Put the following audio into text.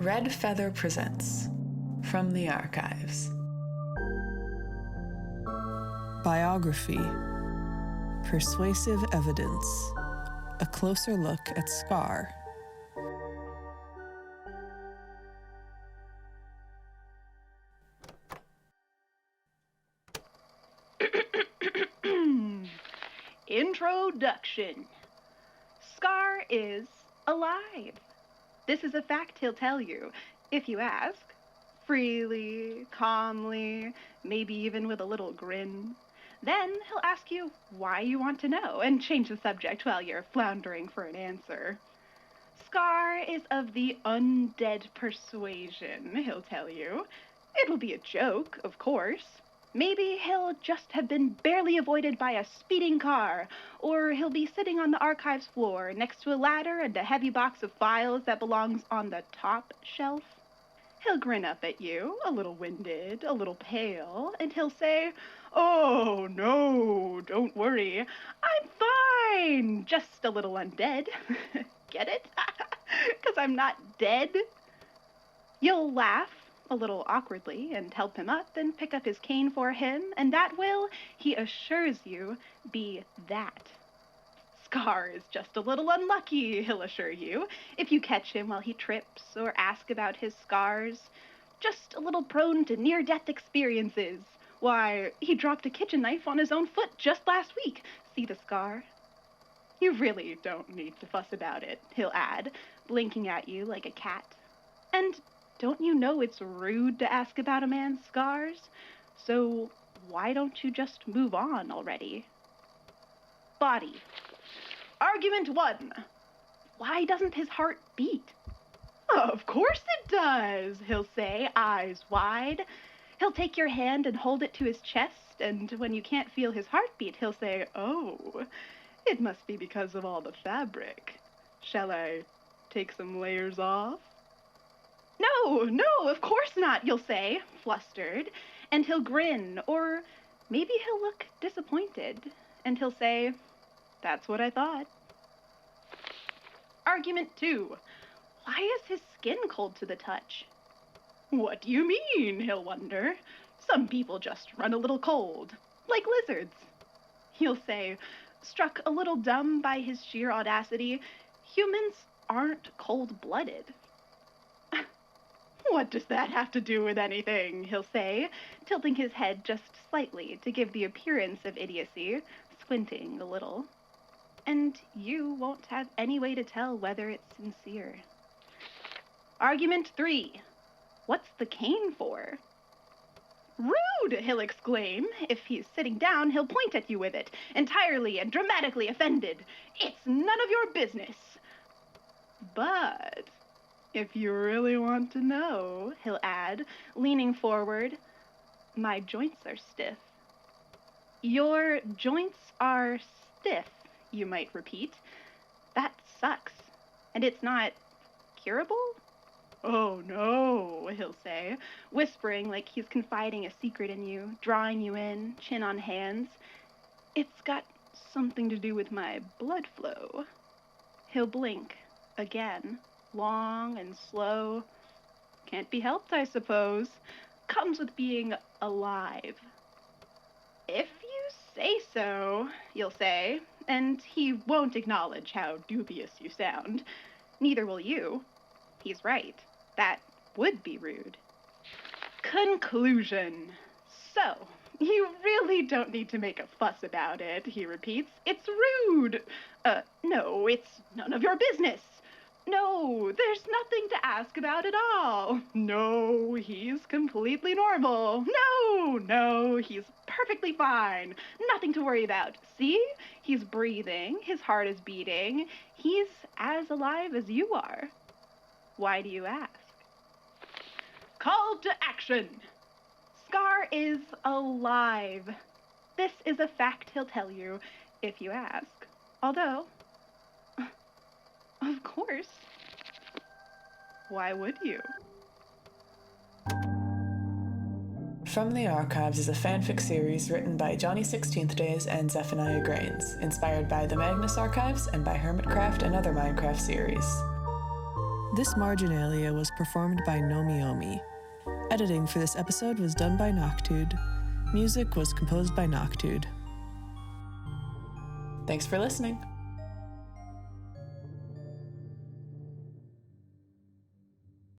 Red Feather presents From the Archives. Biography. Persuasive Evidence. A closer look at Scar. Introduction. Scar is alive. This is a fact he'll tell you, if you ask. Freely, calmly, maybe even with a little grin. Then he'll ask you why you want to know and change the subject while you're floundering for an answer. Scar is of the undead persuasion, he'll tell you. It will be a joke, of course. Maybe he'll just have been barely avoided by a speeding car, or he'll be sitting on the archives floor next to a ladder and a heavy box of files that belongs on the top shelf. He'll grin up at you, a little winded, a little pale, and he'll say, "Oh, no, don't worry. I'm fine, just a little undead." Get it? 'Cause I'm not dead. You'll laugh a little awkwardly and help him up and pick up his cane for him, and that will, he assures you, be that. Scar is just a little unlucky, he'll assure you, if you catch him while he trips or ask about his scars. Just a little prone to near-death experiences. Why, he dropped a kitchen knife on his own foot just last week. See the scar? You really don't need to fuss about it, he'll add, blinking at you like a cat. And don't you know it's rude to ask about a man's scars? So why don't you just move on already? Body. Argument 1. Why doesn't his heart beat? Of course it does, he'll say, eyes wide. He'll take your hand and hold it to his chest, and when you can't feel his heartbeat, he'll say, "Oh, it must be because of all the fabric. Shall I take some layers off?" No, of course not, you'll say, flustered, and he'll grin, or maybe he'll look disappointed, and he'll say, "That's what I thought." Argument 2. Why is his skin cold to the touch? What do you mean, he'll wonder. Some people just run a little cold, like lizards. He'll say, struck a little dumb by his sheer audacity, humans aren't cold-blooded. What does that have to do with anything, he'll say, tilting his head just slightly to give the appearance of idiocy, squinting a little. And you won't have any way to tell whether it's sincere. Argument 3. What's the cane for? Rude, he'll exclaim. If he's sitting down, he'll point at you with it, entirely and dramatically offended. It's none of your business. But if you really want to know, he'll add, leaning forward, my joints are stiff. Your joints are stiff, you might repeat. That sucks. And it's not curable? Oh, no, he'll say, whispering like he's confiding a secret in you, drawing you in, chin on hands. It's got something to do with my blood flow. He'll blink again, long and slow. Can't be helped, I suppose. Comes with being alive. If you say so, you'll say, and he won't acknowledge how dubious you sound. Neither will you. He's right. That would be rude. Conclusion. So, you really don't need to make a fuss about it, he repeats. It's rude. No, it's none of your business. No, there's nothing to ask about at all. No, he's completely normal. No, he's perfectly fine. Nothing to worry about. See? He's breathing. His heart is beating. He's as alive as you are. Why do you ask? Call to action. Scar is alive. This is a fact he'll tell you if you ask. Although, of course, why would you? From the Archives is a fanfic series written by Johnny 16th Days and Zephaniah Grains, inspired by the Magnus Archives and by Hermitcraft and other Minecraft series. This marginalia was performed by Nomiomi. Editing for this episode was done by Noctude. Music was composed by Noctude. Thanks for listening.